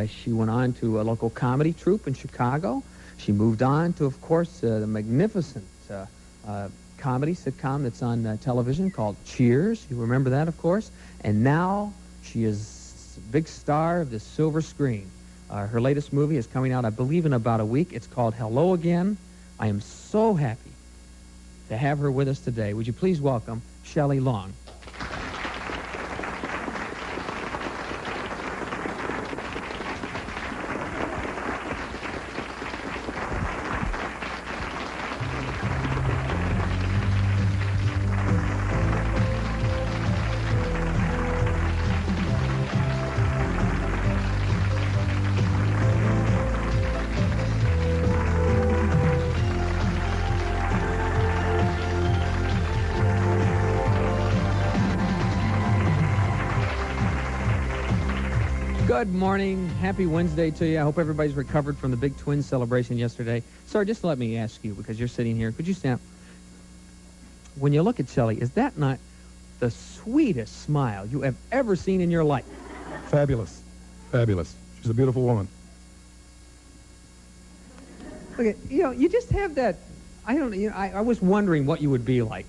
She went on to a local comedy troupe in Chicago. She moved on to, of course, the magnificent comedy sitcom that's on television called Cheers. You remember that, of course. And now she is a big star of the silver screen. Her latest movie is coming out, I believe, in about a week. It's called Hello Again. I am so happy to have her with us today. Would you please welcome Shelley Long. Good morning. Happy Wednesday to you. I hope everybody's recovered from the big twin celebration yesterday. Sir, just let me ask you, because you're sitting here, could you stand up? When you look at Shelley, is that not the sweetest smile you have ever seen in your life? Fabulous. Fabulous. She's a beautiful woman. Okay, you just have that, I don't know, I was wondering what you would be like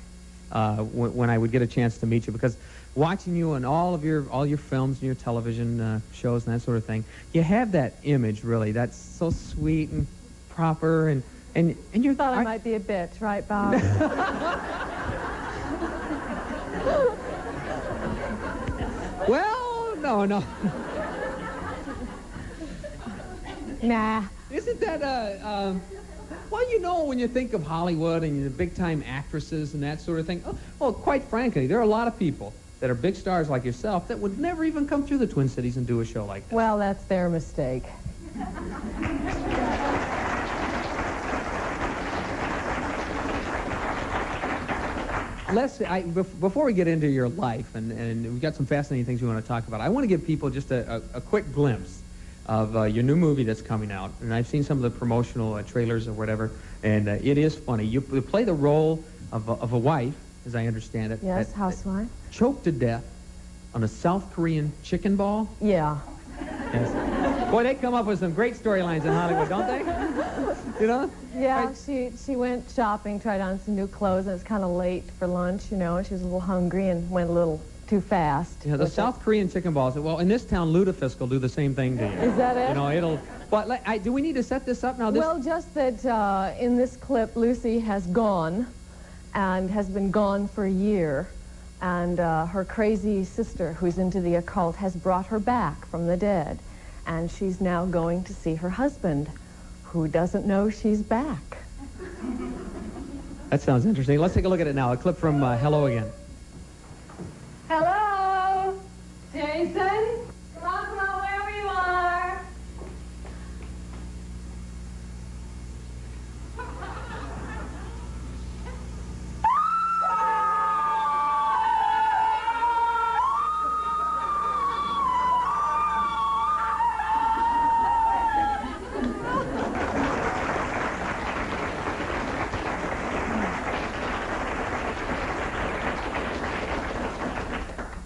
when I would get a chance to meet you, because watching you on all your films and your television shows and that sort of thing, you have that image, really, that's so sweet and proper, and you thought I might be a bitch, right, Bob? Well, no. Nah. Isn't that well, when you think of Hollywood and the big-time actresses and that sort of thing, well, quite frankly, there are a lot of people that are big stars like yourself that would never even come through the Twin Cities and do a show like that. Well, that's their mistake. Before we get into your life, and we've got some fascinating things we want to talk about, I want to give people just a quick glimpse of your new movie that's coming out. And I've seen some of the promotional trailers or whatever, and it is funny. You play the role of a wife, as I understand it. Yes, housewife. Choked to death on a South Korean chicken ball. Yeah. Yes. Boy, they come up with some great storylines in Hollywood, don't they? You know? Yeah, she went shopping, tried on some new clothes, and it was kind of late for lunch, you know, and she was a little hungry and went a little too fast. Yeah, the South Korean chicken balls. Well, in this town, Ludafisk will do the same thing to you. Is that it? You know, But do we need to set this up now? Well, just that in this clip, Lucy has gone, and has been gone for a year, and her crazy sister, who's into the occult, has brought her back from the dead, and she's now going to see her husband, who doesn't know she's back. That sounds interesting. Let's take a look at it now. A clip from Hello Again. Hello? Jason? Come on, wherever you are.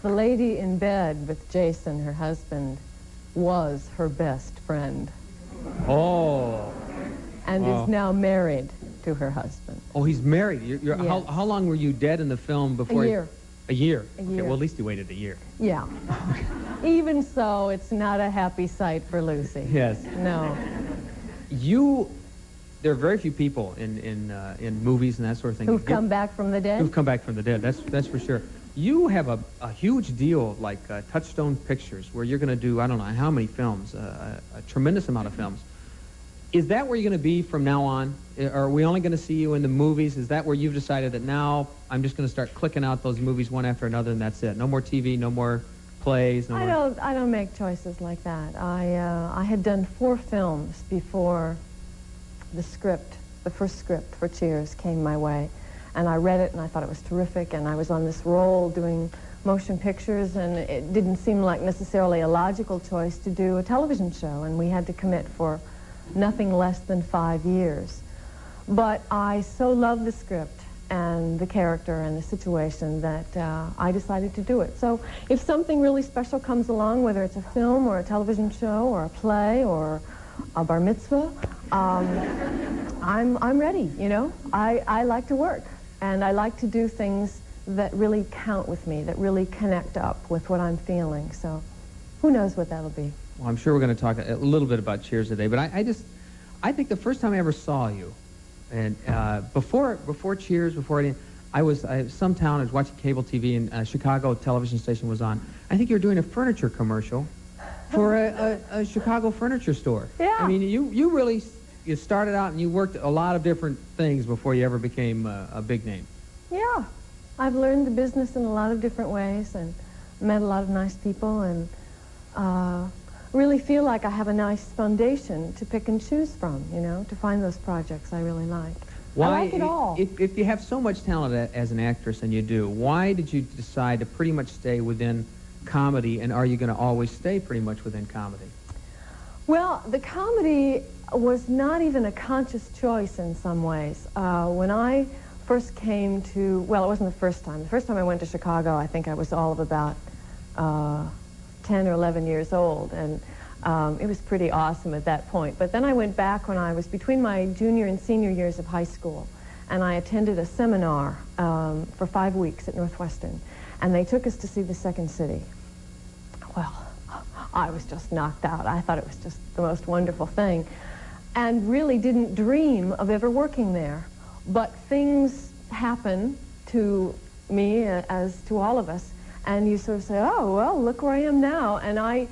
The lady in bed with Jason, her husband, was her best friend. Oh. And is now married to her husband. Oh, he's married. Yes. How long were you dead in the film before? A year. A year? A Okay, year. well, at least you waited a year. Yeah. Even so, it's not a happy sight for Lucy. Yes. No. There are very few people in movies and that sort of thing Who've come back from the dead? Who've come back from the dead, that's for sure. You have a huge deal of like Touchstone Pictures, where you're going to do, I don't know how many films, a tremendous amount of films. Is that where you're going to be from now on? Are we only going to see you in the movies? Is that where you've decided that now I'm just going to start clicking out those movies one after another and that's it? No more TV, no more plays, no more... I don't make choices like that. I had done 4 films before the first script for Cheers came my way. And I read it, and I thought it was terrific, and I was on this roll doing motion pictures, and it didn't seem like necessarily a logical choice to do a television show, and we had to commit for nothing less than 5 years. But I so loved the script and the character and the situation that I decided to do it. So if something really special comes along, whether it's a film or a television show or a play or a bar mitzvah, I'm ready, you know. I like to work, and I like to do things that really count with me, that really connect up with what I'm feeling. So who knows what that'll be. Well, I'm sure we're going to talk a little bit about Cheers today, but I think the first time I ever saw you, and before Cheers, before anything, I was some town. I was watching cable TV, and Chicago television station was on. I think you were doing a furniture commercial for a Chicago furniture store. Yeah. I mean, you really started out and you worked a lot of different things before you ever became a big name. Yeah, I've learned the business in a lot of different ways and met a lot of nice people, and really feel like I have a nice foundation to pick and choose from, you know, to find those projects I really like. Why, I like it all. If you have so much talent as an actress, and you do, why did you decide to pretty much stay within comedy, and are you going to always stay pretty much within comedy? Well, the comedy was not even a conscious choice in some ways. When I first came to, well, it wasn't the first time. The first time I went to Chicago, I think I was all of about 10 or 11 years old, and it was pretty awesome at that point. But then I went back when I was between my junior and senior years of high school, and I attended a seminar for 5 weeks at Northwestern, and they took us to see the Second City. Well, I was just knocked out. I thought it was just the most wonderful thing, and really didn't dream of ever working there. But things happen to me, as to all of us, and you sort of say, oh, well, look where I am now. And I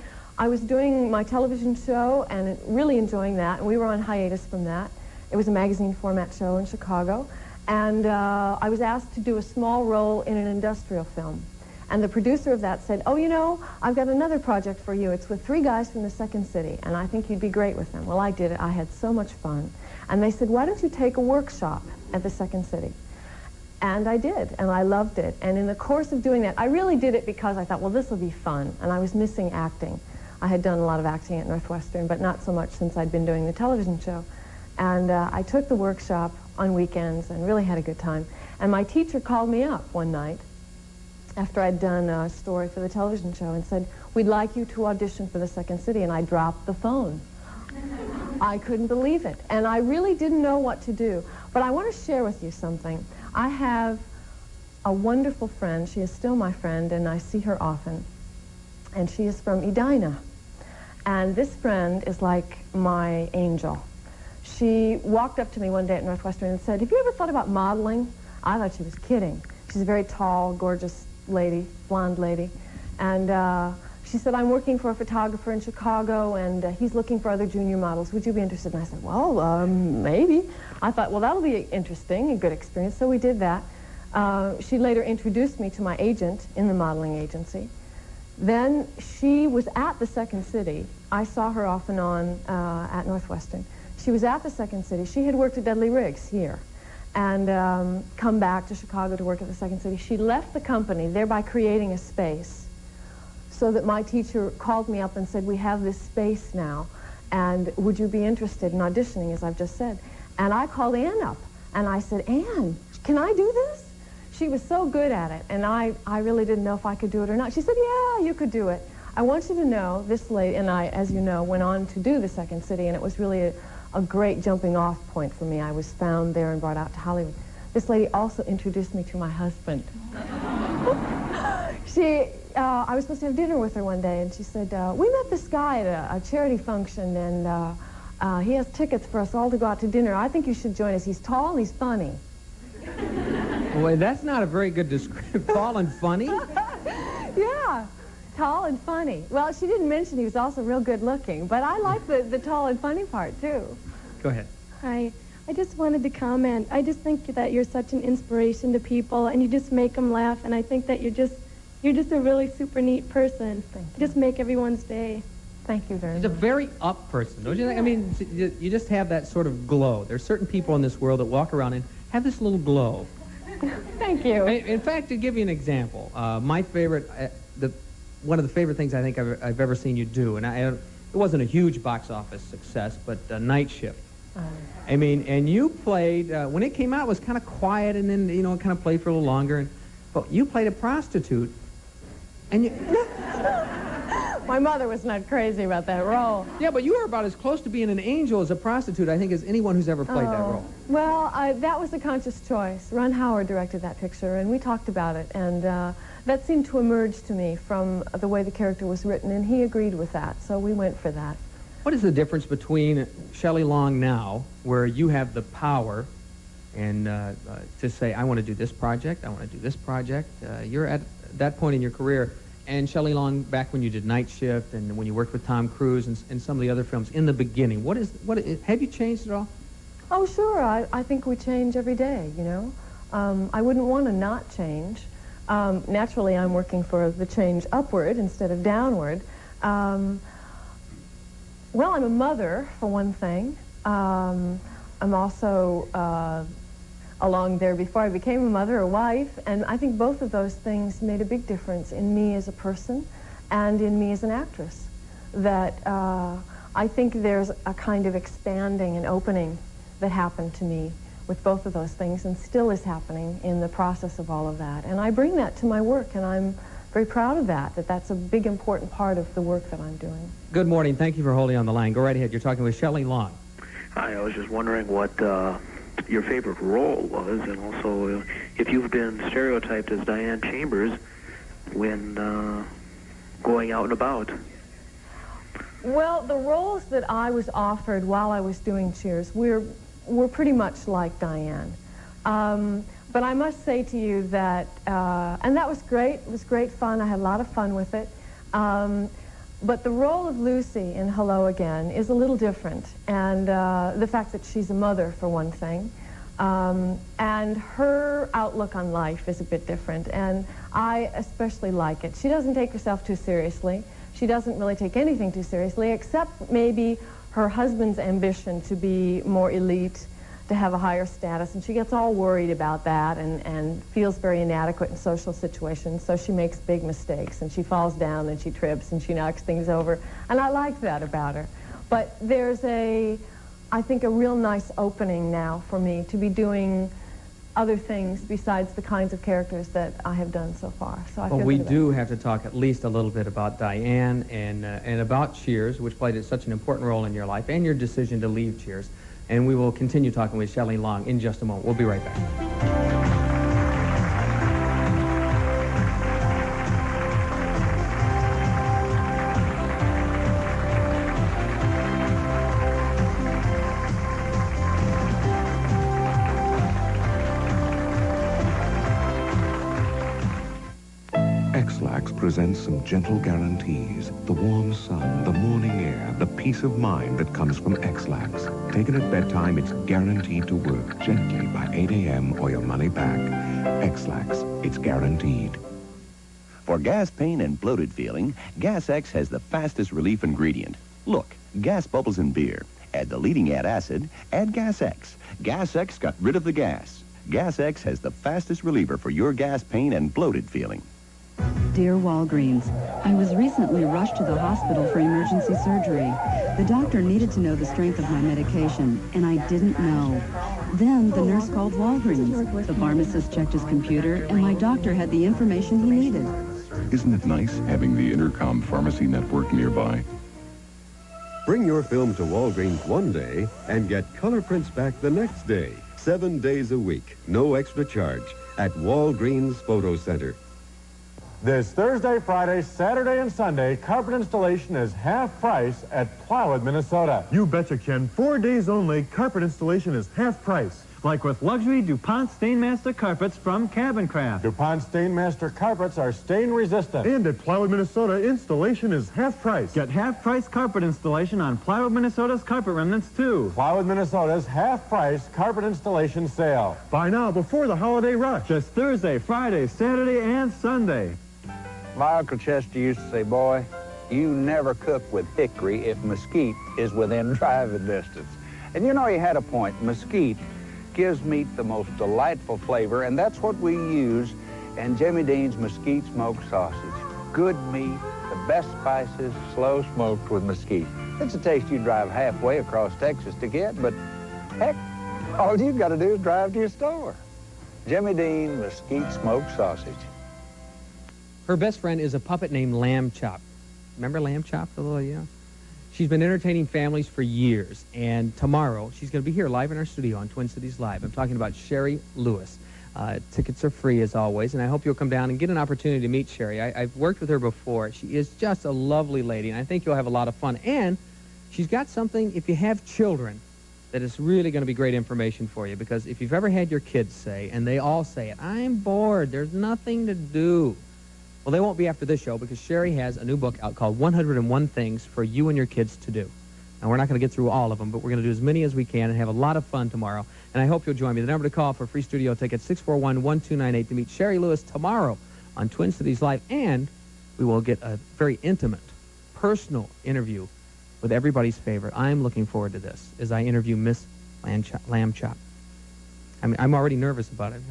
was doing my television show and really enjoying that, and we were on hiatus from that. It was a magazine format show in Chicago, and I was asked to do a small role in an industrial film. And the producer of that said, oh, you know, I've got another project for you. It's with 3 guys from the Second City, and I think you'd be great with them. Well, I did it. I had so much fun. And they said, why don't you take a workshop at the Second City? And I did, and I loved it. And in the course of doing that, I really did it because I thought, well, this will be fun. And I was missing acting. I had done a lot of acting at Northwestern, but not so much since I'd been doing the television show. And I took the workshop on weekends and really had a good time. And my teacher called me up one night after I'd done a story for the television show and said, we'd like you to audition for the Second City. And I dropped the phone. I couldn't believe it. And I really didn't know what to do. But I want to share with you something. I have a wonderful friend. She is still my friend, and I see her often. And she is from Edina. And this friend is like my angel. She walked up to me one day at Northwestern and said, have you ever thought about modeling? I thought she was kidding. She's a very tall, gorgeous lady, blonde lady. And she said, I'm working for a photographer in Chicago, and he's looking for other junior models. Would you be interested? And I said, well, maybe. I thought, well, that'll be interesting, a good experience. So we did that. She later introduced me to my agent in the modeling agency. Then she was at the Second City. I saw her off and on at Northwestern. She was at the Second City. She had worked at Dudley Riggs here and come back to Chicago to work at the Second City. She left the company, thereby creating a space, so that my teacher called me up and said, we have this space now, and would you be interested in auditioning, as I've just said? And I called Ann up, and I said, Ann, can I do this? She was so good at it, and I really didn't know if I could do it or not. She said, yeah, you could do it. I want you to know, this lady, and I, as you know, went on to do the Second City, and it was really a great jumping off point for me. I was found there and brought out to Hollywood. This lady also introduced me to my husband. I was supposed to have dinner with her one day, and she said, we met this guy at a charity function, and he has tickets for us all to go out to dinner. I think you should join us. He's tall and he's funny. Well, that's not a very good description. Tall and funny? Yeah, tall and funny. Well, she didn't mention he was also real good looking, but I like the tall and funny part, too. Go ahead. Hi. I just wanted to comment. I just think that you're such an inspiration to people, and you just make them laugh, and I think that you're just a really super neat person. Thank you. You just make everyone's day. Thank you very much. She's a very up person, don't you think? I mean, you just have that sort of glow. There's certain people in this world that walk around and have this little glow. Thank you. In fact, to give you an example, my favorite, one of the favorite things I think I've ever seen you do, and it wasn't a huge box office success, but Night Shift. I mean, and you played, when it came out, it was kind of quiet, and then, you know, it kind of played for a little longer. But you played a prostitute, and you... My mother was not crazy about that role. Yeah, but you were about as close to being an angel as a prostitute, I think, as anyone who's ever played that role. Well, that was a conscious choice. Ron Howard directed that picture, and we talked about it, and that seemed to emerge to me from the way the character was written, and he agreed with that, so we went for that. What is the difference between Shelley Long now, where you have the power and to say, I want to do this project, I want to do this project? You're at that point in your career, and Shelley Long back when you did Night Shift and when you worked with Tom Cruise and some of the other films in the beginning. Have you changed at all? Oh, sure. I think we change every day, you know. I wouldn't want to not change. Naturally, I'm working for the change upward instead of downward. Well, I'm a mother, for one thing. I'm also, along there before I became a mother, a wife, and I think both of those things made a big difference in me as a person and in me as an actress. That I think there's a kind of expanding and opening that happened to me with both of those things and still is happening in the process of all of that. And I bring that to my work, and I'm very proud of that that's a big, important part of the work that I'm doing. Good morning. Thank you for holding on the line. Go right ahead. You're talking with Shelley Long. Hi, I was just wondering what your favorite role was, and also if you've been stereotyped as Diane Chambers when going out and about. Well, the roles that I was offered while I was doing Cheers were pretty much like Diane. But I must say to you that, and that was great. It was great fun. I had a lot of fun with it. But the role of Lucy in Hello Again is a little different. And the fact that she's a mother, for one thing. And her outlook on life is a bit different. And I especially like it. She doesn't take herself too seriously. She doesn't really take anything too seriously, except maybe her husband's ambition to be more elite, to have a higher status, and she gets all worried about that and feels very inadequate in social situations, so she makes big mistakes, and she falls down, and she trips, and she knocks things over, and I like that about her. But there's I think, a real nice opening now for me to be doing other things besides the kinds of characters that I have done so far. So I feel we good do have to talk at least a little bit about Diane and about Cheers, which played such an important role in your life, and your decision to leave Cheers. And we will continue talking with Shelley Long in just a moment. We'll be right back. Presents some gentle guarantees. The warm sun, the morning air, the peace of mind that comes from X-Lax. Taken at bedtime, it's guaranteed to work gently by 8 a.m. or your money back. X-Lax, it's guaranteed. For gas pain and bloated feeling, Gas X has the fastest relief ingredient. Look, gas bubbles in beer. Add the leading acid, add Gas X. Gas X got rid of the gas. Gas X has the fastest reliever for your gas pain and bloated feeling. Dear Walgreens, I was recently rushed to the hospital for emergency surgery. The doctor needed to know the strength of my medication, and I didn't know. Then the nurse called Walgreens. The pharmacist checked his computer, and my doctor had the information he needed. Isn't it nice having the Intercom pharmacy network nearby? Bring your film to Walgreens one day and get color prints back the next day. 7 days a week, no extra charge, at Walgreens Photo Center. This Thursday, Friday, Saturday, and Sunday, carpet installation is half price at Plywood, Minnesota. You betcha, Ken. 4 days only, carpet installation is half price. Like with luxury DuPont Stainmaster carpets from Cabin Craft. DuPont Stainmaster carpets are stain resistant. And at Plywood, Minnesota, installation is half price. Get half price carpet installation on Plywood, Minnesota's carpet remnants, too. Plywood, Minnesota's half price carpet installation sale. Buy now before the holiday rush. Just Thursday, Friday, Saturday, and Sunday. My Uncle Chester used to say, boy, you never cook with hickory if mesquite is within driving distance. And you know, he had a point. Mesquite gives meat the most delightful flavor, and that's what we use in Jimmy Dean's mesquite smoked sausage. Good meat, the best spices, slow smoked with mesquite. It's a taste you drive halfway across Texas to get, but Heck, all you've got to do is drive to your store. Jimmy Dean Mesquite Smoked Sausage. Her best friend is a puppet named Lamb Chop. Remember Lamb Chop? The little, you know? She's been entertaining families for years, and tomorrow she's going to be here live in our studio on Twin Cities Live. I'm talking about Sherry Lewis. Tickets are free, as always, and I hope you'll come down and get an opportunity to meet Sherry. I've worked with her before. She is just a lovely lady, and I think you'll have a lot of fun. And she's got something, if you have children, that is really going to be great information for you, because if you've ever had your kids say, and they all say it, I'm bored, there's nothing to do. Well, they won't be after this show, because Sherry has a new book out called 101 Things for You and Your Kids to Do. And we're not going to get through all of them, but we're going to do as many as we can and have a lot of fun tomorrow. And I hope you'll join me. The number to call for free studio tickets, 641-1298, to meet Sherry Lewis tomorrow on Twin Cities Live. And we will get a very intimate, personal interview with everybody's favorite. I'm looking forward to this as I interview Miss Lamb Chop. I mean, I'm already nervous about it.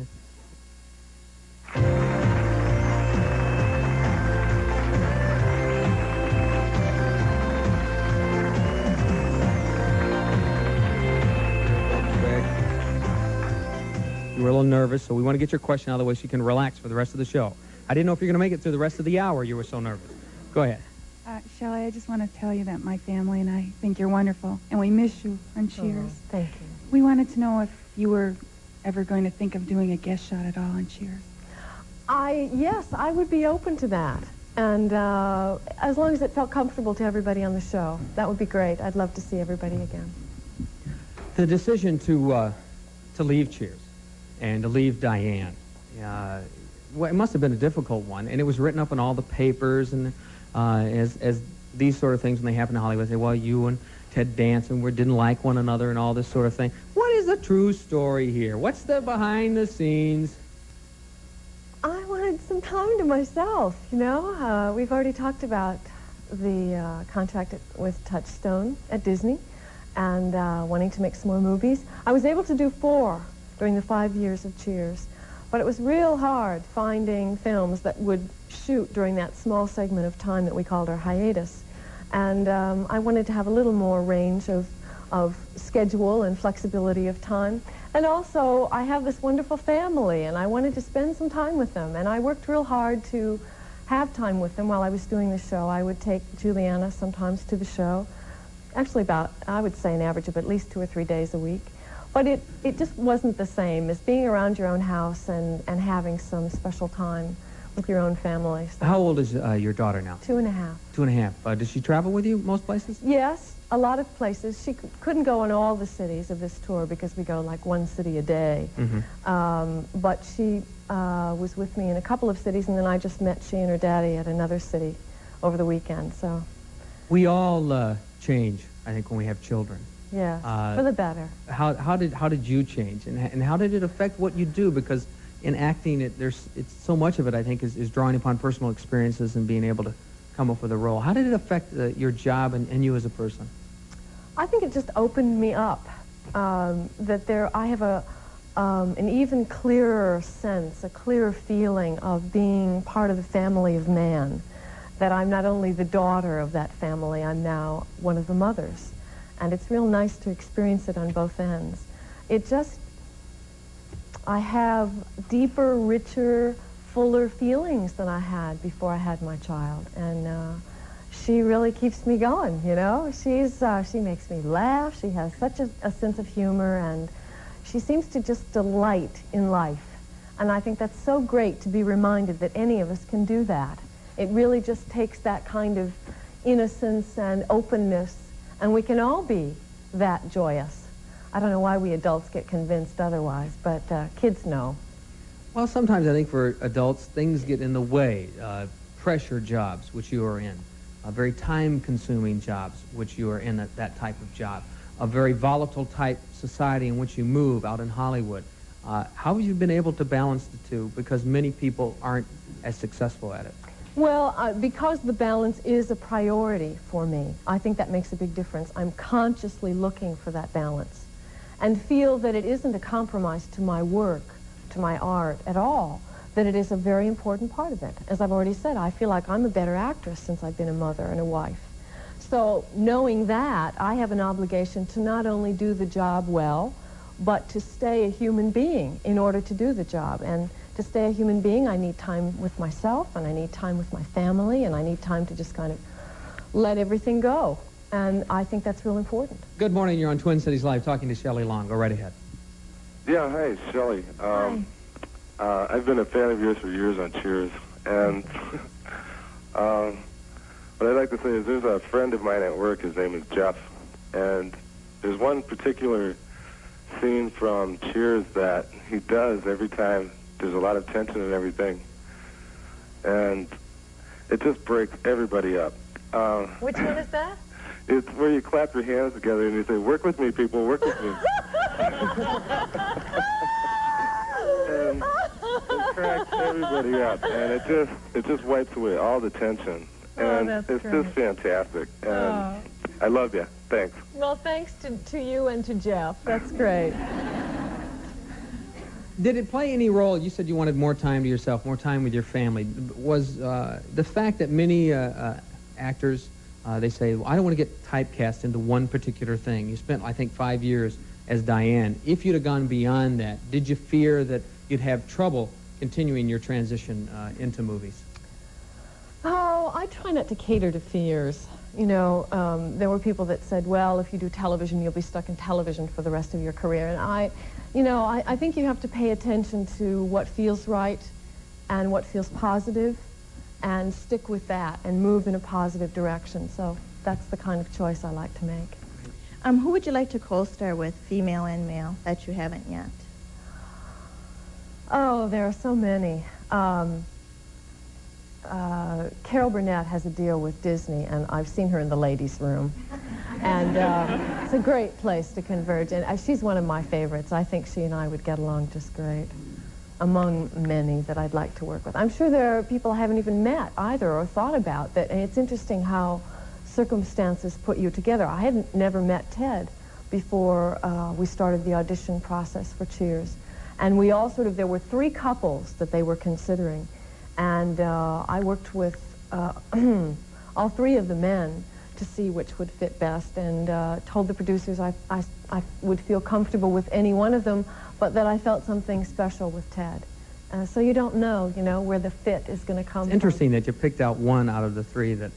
You were a little nervous, so we want to get your question out of the way so you can relax for the rest of the show. I didn't know if you're going to make it through the rest of the hour. You were so nervous. Go ahead. Shelley, I just want to tell you that my family and I think you're wonderful, and we miss you on Cheers. Oh, thank you. We wanted to know if you were ever going to think of doing a guest shot at all on Cheers. Yes, I would be open to that. And as long as it felt comfortable to everybody on the show, that would be great. I'd love to see everybody again. The decision to leave Cheers and to leave Diane, well, it must have been a difficult one, and it was written up in all the papers, and as these sort of things when they happen in Hollywood, they say, well, you and Ted Danson didn't like one another and all this sort of thing. What is the true story here? What's the behind the scenes? I wanted some time to myself, you know. We've already talked about the contract with Touchstone at Disney and wanting to make some more movies. I was able to do 4 during the 5 years of Cheers, but it was real hard finding films that would shoot during that small segment of time that we called our hiatus. And I wanted to have a little more range of schedule and flexibility of time. And also, I have this wonderful family, and I wanted to spend some time with them. And I worked real hard to have time with them while I was doing the show. I would take Juliana sometimes to the show. Actually about, I would say, an average of at least 2 or 3 days a week. But it just wasn't the same as being around your own house and having some special time with your own family. So. How old is your daughter now? 2.5. 2.5. Does she travel with you most places? Yes, a lot of places. She couldn't go in all the cities of this tour because we go like 1 city a day. Mm-hmm. But she was with me in a couple of cities, and then I just met she and her daddy at another city over the weekend. So we all change, I think, when we have children. Yeah, for the better. How did you change, and how did it affect what you do? Because in acting, it's so much of it, I think, is drawing upon personal experiences and being able to come up with a role. How did it affect your job and you as a person? I think it just opened me up. That I have an even clearer sense, a clearer feeling of being part of the family of man. That I'm not only the daughter of that family, I'm now one of the mothers. And it's real nice to experience it on both ends. I have deeper, richer, fuller feelings than I had before I had my child. And she really keeps me going, you know. She makes me laugh. She has such a sense of humor, and she seems to just delight in life. And I think that's so great to be reminded that any of us can do that. It really just takes that kind of innocence and openness, and we can all be that joyous. I don't know why we adults get convinced otherwise, but kids know. Well, sometimes I think for adults, things get in the way. Pressure jobs, which you are in. Very time-consuming jobs, which you are in, that type of job. A very volatile type society in which you move out in Hollywood. How have you been able to balance the two? Because many people aren't as successful at it. Well, because the balance is a priority for me, I think that makes a big difference. I'm consciously looking for that balance and feel that it isn't a compromise to my work, to my art at all, that it is a very important part of it. As I've already said, I feel like I'm a better actress since I've been a mother and a wife. So knowing that, I have an obligation to not only do the job well, but to stay a human being in order to do the job. And to stay a human being, I need time with myself, and I need time with my family, and I need time to just kind of let everything go. And I think that's real important. Good morning. You're on Twin Cities Live talking to Shelley Long. Go right ahead. Yeah, hi, Shelley. I've been a fan of yours for years on Cheers, and what I'd like to say is there's a friend of mine at work, his name is Jeff, and there's one particular scene from Cheers that he does every time there's a lot of tension and everything, and it just breaks everybody up. Which one is that? It's where you clap your hands together and you say, "Work with me, people, work with me." And it cracks everybody up, and it just wipes away all the tension. And it's just fantastic. And I love you. Thanks. Well, thanks to you and to Jeff. That's great. Did it play any role? You said you wanted more time to yourself, more time with your family. Was the fact that many actors, they say, well, I don't want to get typecast into one particular thing. You spent, I think, 5 years as Diane. If you'd have gone beyond that, did you fear that you'd have trouble continuing your transition into movies? Oh, I try not to cater to fears. You know, there were people that said, well, if you do television, you'll be stuck in television for the rest of your career. And I think you have to pay attention to what feels right and what feels positive and stick with that and move in a positive direction. So that's the kind of choice I like to make. Who would you like to co-star with, female and male, that you haven't yet? Oh, there are so many. Carol Burnett has a deal with Disney, and I've seen her in the ladies' room. And it's a great place to converge. And she's one of my favorites. I think she and I would get along just great, among many that I'd like to work with. I'm sure there are people I haven't even met either or thought about that. And it's interesting how circumstances put you together. I had never met Ted before we started the audition process for Cheers. And we all there were 3 couples that they were considering. And I worked with all 3 of the men to see which would fit best, and told the producers I would feel comfortable with any one of them, but that I felt something special with Ted. So you don't know, where the fit is going to come from. Interesting that you picked out one out of the 3 that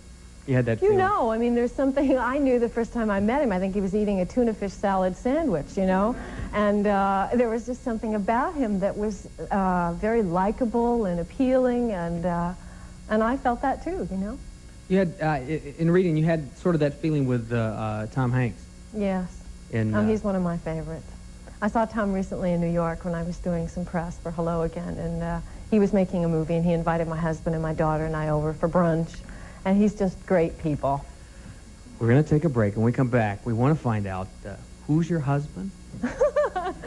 you had that feeling. I mean, there's something I knew the first time I met him. I think he was eating a tuna fish salad sandwich, and there was just something about him that was very likable and appealing, and I felt that too, You had, in reading, you had sort of that feeling with Tom Hanks. Yes. He's one of my favorites. I saw Tom recently in New York when I was doing some press for Hello Again, and he was making a movie, and he invited my husband and my daughter and I over for brunch, and he's just great people. We're going to take a break. When we come back, we want to find out who's your husband?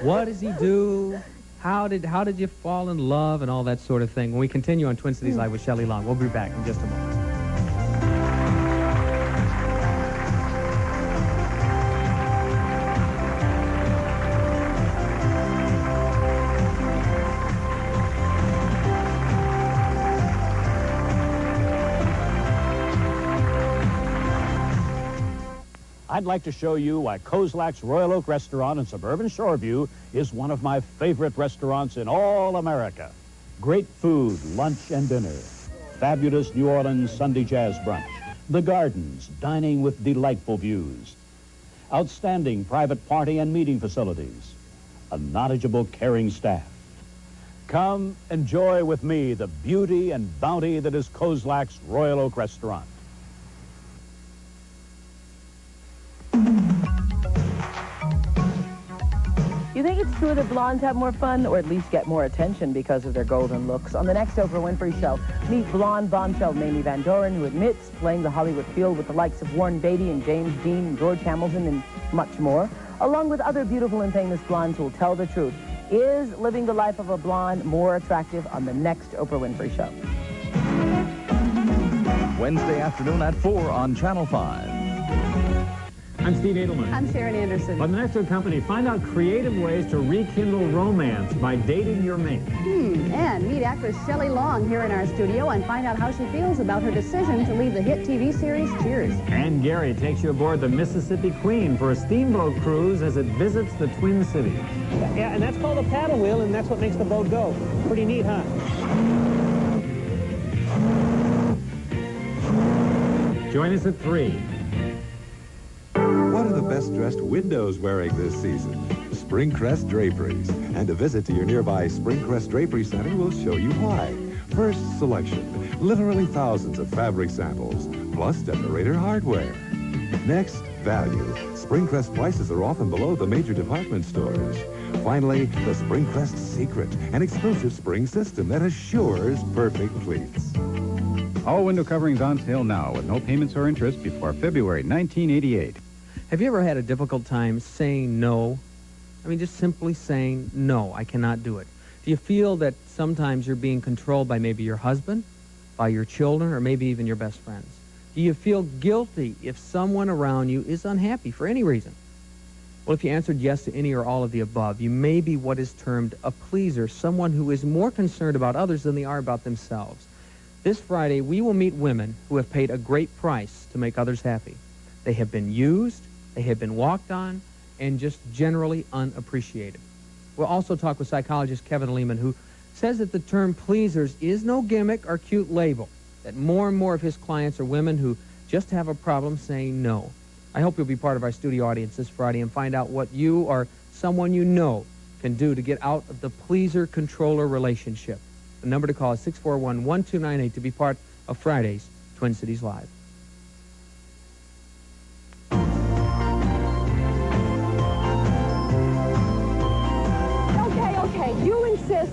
What does he do? How did you fall in love and all that sort of thing? When we continue on Twin Cities Live with Shelley Long, we'll be back in just a moment. I'd like to show you why Kozlak's Royal Oak Restaurant in suburban Shoreview is one of my favorite restaurants in all America. Great food, lunch and dinner. Fabulous New Orleans Sunday jazz brunch. The gardens, dining with delightful views. Outstanding private party and meeting facilities. A knowledgeable, caring staff. Come enjoy with me the beauty and bounty that is Kozlak's Royal Oak Restaurant. You think it's true that blondes have more fun, or at least get more attention because of their golden looks? On the next Oprah Winfrey Show, meet blonde bombshell Mamie Van Doren, who admits playing the Hollywood field with the likes of Warren Beatty and James Dean and George Hamilton and much more, along with other beautiful and famous blondes who will tell the truth. Is living the life of a blonde more attractive? On the next Oprah Winfrey Show. Wednesday afternoon at 4 on Channel 5. I'm Steve Edelman. I'm Sharon Anderson. On the next company, find out creative ways to rekindle romance by dating your mate. And meet actress ShellyLong here in our studio and find out how she feels about her decision to leave the hit TV series Cheers. And Gary takes you aboard the Mississippi Queen for a steamboat cruise as it visits the Twin Cities. Yeah, and that's called a paddle wheel, and that's what makes the boat go. Pretty neat, huh? Join us at 3. What are the best-dressed windows wearing this season? Springcrest Draperies. And a visit to your nearby Springcrest Drapery Center will show you why. First, selection. Literally thousands of fabric samples, plus decorator hardware. Next, value. Springcrest prices are often below the major department stores. Finally, the Springcrest Secret, an exclusive spring system that assures perfect pleats. All window coverings on sale now with no payments or interest before February 1988. Have you ever had a difficult time saying no? I mean, just simply saying, no, I cannot do it. Do you feel that sometimes you're being controlled by maybe your husband, by your children, or maybe even your best friends? Do you feel guilty if someone around you is unhappy for any reason? Well, if you answered yes to any or all of the above, you may be what is termed a pleaser, someone who is more concerned about others than they are about themselves. This Friday, we will meet women who have paid a great price to make others happy. They have been used, they have been walked on, and just generally unappreciated. We'll also talk with psychologist Kevin Lehman, who says that the term pleasers is no gimmick or cute label, that more and more of his clients are women who just have a problem saying no. I hope you'll be part of our studio audience this Friday and find out what you or someone you know can do to get out of the pleaser-controller relationship. The number to call is 641-1298 to be part of Friday's Twin Cities Live. Okay, you insist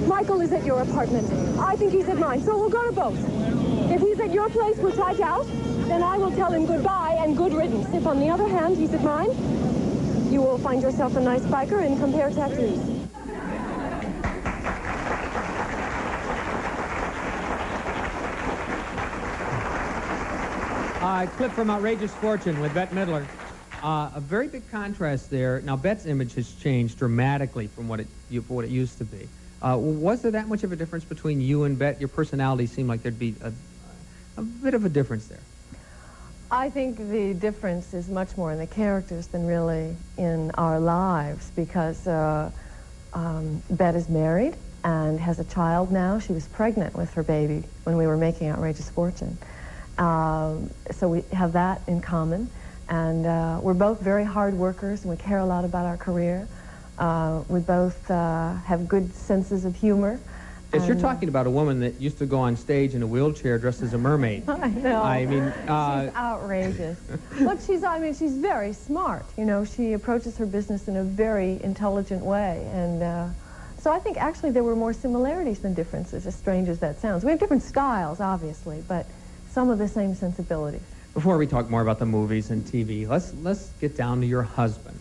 Michael is at your apartment. I think he's at mine, so we'll go to both. If he's at your place, which I doubt, then I will tell him goodbye and good riddance. If, on the other hand, he's at mine, you will find yourself a nice biker and compare tattoos. Clip from Outrageous Fortune with Bette Midler. A very big contrast there. Now, Bette's image has changed dramatically from what it used to be. Was there that much of a difference between you and Bette? Your personality seemed like there'd be a bit of a difference there. I think the difference is much more in the characters than really in our lives, because Bette is married and has a child now. She was pregnant with her baby when we were making Outrageous Fortune. So we have that in common. And we're both very hard workers, and we care a lot about our career. We both have good senses of humor. Yes, you're talking about a woman that used to go on stage in a wheelchair dressed as a mermaid. I know. I mean, she's outrageous. But she's very smart. You know, she approaches her business in a very intelligent way. And so I think actually there were more similarities than differences, as strange as that sounds. We have different styles, obviously, but some of the same sensibilities. Before we talk more about the movies and TV, let's get down to your husband.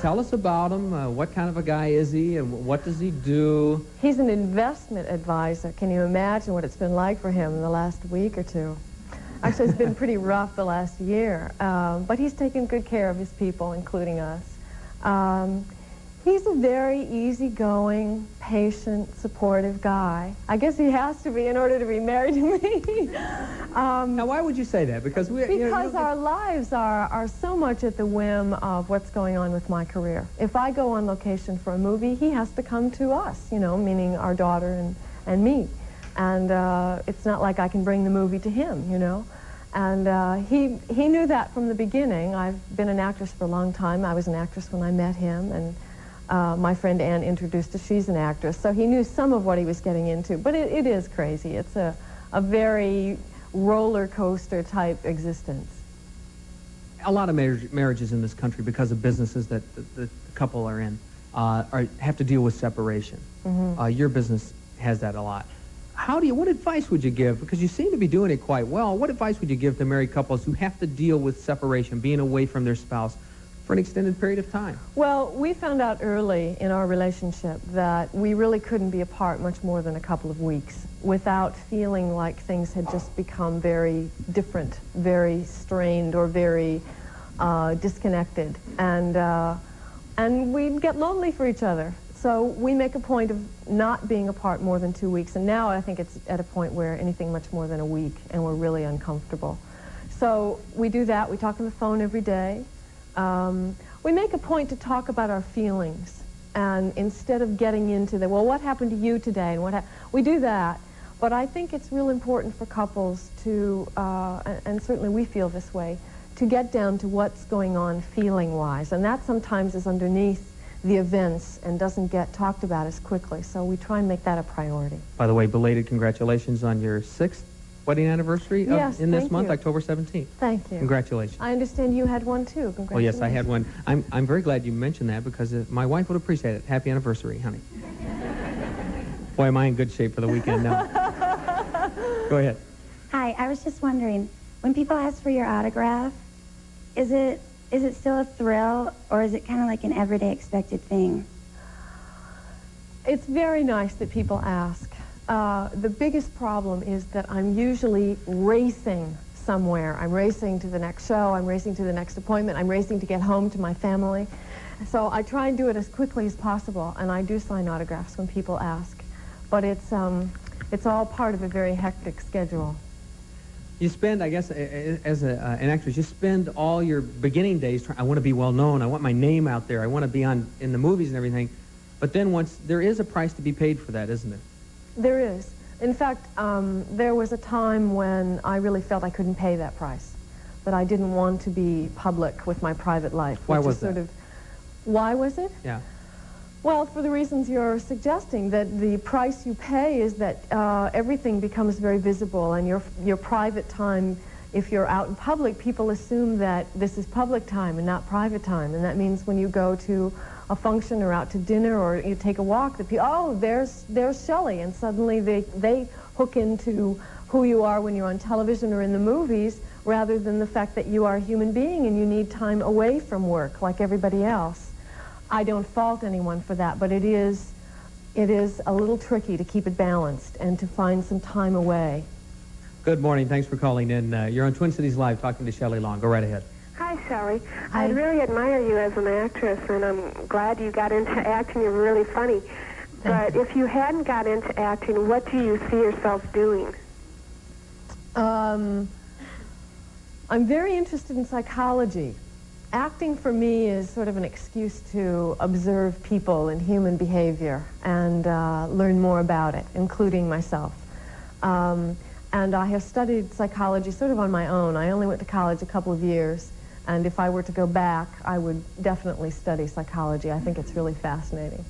Tell us about him. What kind of a guy is he, and what does he do? He's an investment advisor. Can you imagine what it's been like for him in the last week or two? Actually, it's been pretty rough the last year, but he's taken good care of his people, including us. He's a very easygoing, patient, supportive guy. I guess he has to be in order to be married to me. Now, why would you say that? Because our lives are so much at the whim of what's going on with my career. If I go on location for a movie, he has to come to us, you know, meaning our daughter and me. And it's not like I can bring the movie to him, you know. And he knew that from the beginning. I've been an actress for a long time. I was an actress when I met him, and my friend Ann introduced us. She's an actress, so he knew some of what he was getting into. But it is crazy. It's a very roller coaster type existence. A lot of marriages in this country, because of businesses that the couple are in, have to deal with separation. Mm-hmm. Your business has that a lot. What advice would you give? Because you seem to be doing it quite well. What advice would you give to married couples who have to deal with separation, being away from their spouse for an extended period of time? Well, we found out early in our relationship that we really couldn't be apart much more than a couple of weeks. without feeling like things had just become very different, very strained, or very disconnected. And we'd get lonely for each other. So we make a point of not being apart more than 2 weeks. And now I think it's at a point where anything much more than a week, and we're really uncomfortable. So we do that. We talk on the phone every day. We make a point to talk about our feelings. And instead of getting into the, well, what happened to you today? And we do that. But I think it's real important for couples to, and certainly we feel this way, to get down to what's going on feeling-wise. And that sometimes is underneath the events and doesn't get talked about as quickly. So we try and make that a priority. By the way, belated congratulations on your 6th wedding anniversary in this month, October 17th. Thank you. Congratulations. I understand you had one too. Congratulations. Oh, yes, I had one. I'm very glad you mentioned that because my wife would appreciate it. Happy anniversary, honey. Boy, am I in good shape for the weekend now. Go ahead. Hi, I was just wondering, when people ask for your autograph, is it still a thrill, or is it kind of like an everyday expected thing? It's very nice that people ask. The biggest problem is that I'm usually racing somewhere. I'm racing to the next show, I'm racing to the next appointment, I'm racing to get home to my family. So I try and do it as quickly as possible, and I do sign autographs when people ask. But it's all part of a very hectic schedule. You spend, I guess, as an actress, you spend all your beginning days trying, I want to be well known, I want my name out there, I want to be in the movies and everything. But then there is a price to be paid for that, isn't there? There is. In fact, there was a time when I really felt I couldn't pay that price, that I didn't want to be public with my private life. Why was that? Why was it? Yeah. Well, for the reasons you're suggesting, that the price you pay is that everything becomes very visible, and your private time, if you're out in public, people assume that this is public time and not private time. And that means when you go to a function or out to dinner or you take a walk, the people, oh, there's Shelley, and suddenly they hook into who you are when you're on television or in the movies, rather than the fact that you are a human being and you need time away from work like everybody else. I don't fault anyone for that, but it is a little tricky to keep it balanced and to find some time away. Good morning. Thanks for calling in. You're on Twin Cities Live talking to Shelley Long. Go right ahead. Hi, Shelley. I really admire you as an actress, and I'm glad you got into acting. You're really funny. But if you hadn't got into acting, what do you see yourself doing? I'm very interested in psychology. Acting for me is sort of an excuse to observe people and human behavior and learn more about it, including myself. And I have studied psychology sort of on my own. I only went to college a couple of years, and if I were to go back, I would definitely study psychology. I think it's really fascinating.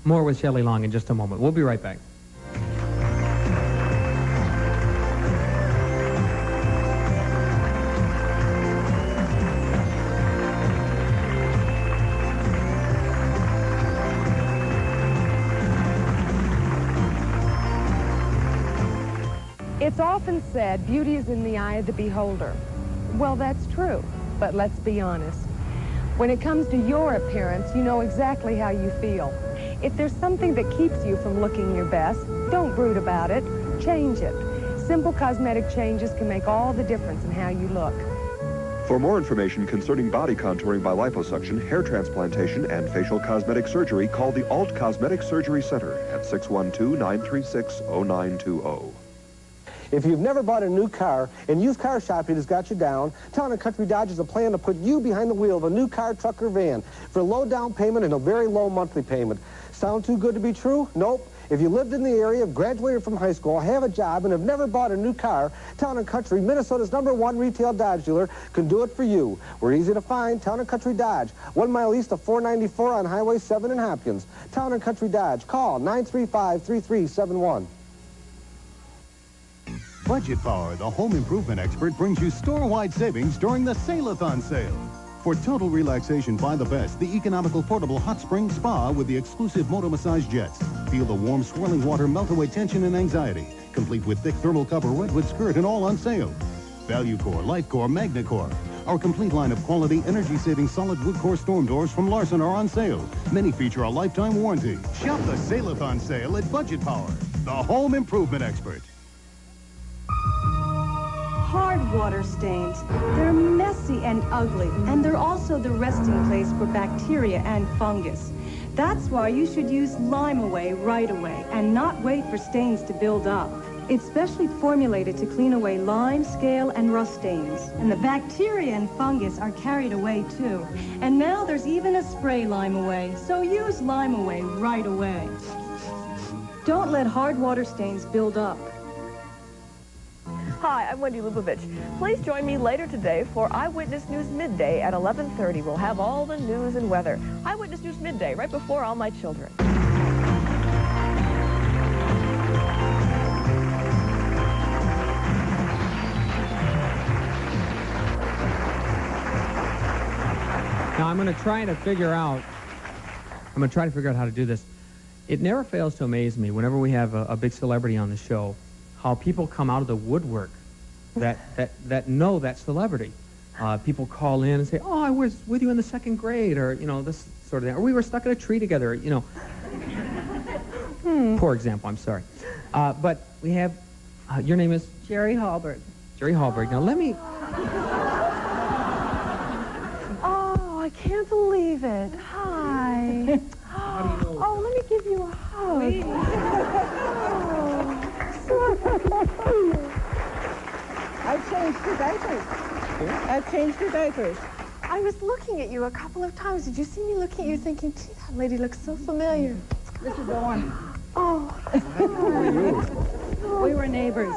More with Shelley Long in just a moment. We'll be right back. It's often said beauty is in the eye of the beholder. Well, that's true, but let's be honest. When it comes to your appearance, you know exactly how you feel. If there's something that keeps you from looking your best, don't brood about it, change it. Simple cosmetic changes can make all the difference in how you look. For more information concerning body contouring by liposuction, hair transplantation, and facial cosmetic surgery, call the Alt Cosmetic Surgery Center at 612-936-0920. If you've never bought a new car and used car shopping has got you down, Town & Country Dodge has a plan to put you behind the wheel of a new car, truck, or van for a low down payment and a very low monthly payment. Sound too good to be true? Nope. If you lived in the area, graduated from high school, have a job, and have never bought a new car, Town & Country, Minnesota's #1 retail Dodge dealer, can do it for you. We're easy to find. Town & Country Dodge, 1 mile east of 494 on Highway 7 in Hopkins. Town & Country Dodge. Call 935-3371. Budget Power, the home improvement expert, brings you store-wide savings during the Sale-a-thon sale. For total relaxation by the best, the economical portable hot spring spa with the exclusive motor massage jets. Feel the warm, swirling water melt away tension and anxiety. Complete with thick thermal cover redwood skirt and all on sale. Value Core, Life Core, Magna Core. Our complete line of quality, energy-saving solid wood core storm doors from Larson are on sale. Many feature a lifetime warranty. Shop the Sale-a-thon sale at Budget Power. the home improvement expert. Hard water stains. They're messy and ugly, and they're also the resting place for bacteria and fungus. That's why you should use Lime Away right away and not wait for stains to build up. It's specially formulated to clean away lime, scale, and rust stains. And the bacteria and fungus are carried away too. And now there's even a spray Lime Away, so use Lime Away right away. Don't let hard water stains build up. Hi, I'm Wendy Lubavitch. Please join me later today for Eyewitness News Midday at 11:30. We'll have all the news and weather. Eyewitness News Midday, right before All My Children. Now I'm going to try to figure out how to do this. It never fails to amaze me whenever we have a big celebrity on the show, how people come out of the woodwork that know that celebrity. People call in and say, "Oh, I was with you in the 2nd grade," or this sort of thing, or "We were stuck in a tree together," Poor example, I'm sorry. But we have, your name is? Jerry Hallberg. Jerry Hallberg. Now let me... Oh, I can't believe it. Hi. Oh, let me give you a hug. I've changed your diapers. I've changed your diapers. I was looking at you a couple of times. Did you see me looking at you thinking, gee, that lady looks so familiar? This is Owen. Oh. We were neighbors.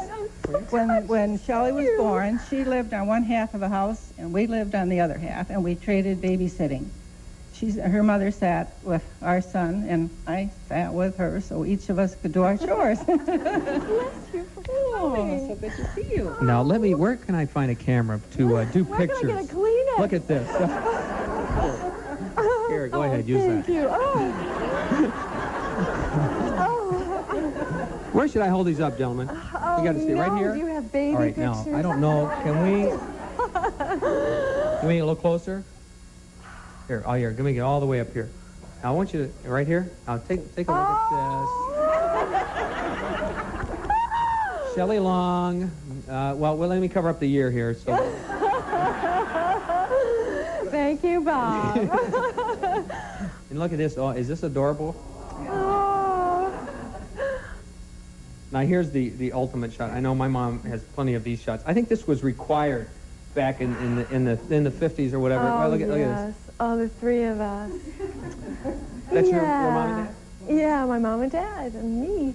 When Shelley was born, she lived on one half of the house, and we lived on the other half, and we traded babysitting. Her mother sat with our son, and I sat with her, so each of us could do our chores. Bless you for coming. So good to see you. Now where can I find a camera to do pictures? Where can I get a Kleenex? Look at this. Here, go ahead, use that. Thank you. Where should I hold these up, gentlemen? We got to see right here. Do you have baby All right, pictures? now I don't know. Can we get a little closer? Here, give me all the way up here. Now I want you to right here. Now take a look at this. ShellyLong. Well, let me cover up the year here. So. Thank you, Bob. And look at this. Oh, is this adorable? Now here's the ultimate shot. I know my mom has plenty of these shots. I think this was required back in the 50s or whatever. Oh, look at yes. this. Oh, the 3 of us. That's your mom and dad? Yeah, my mom and dad and me.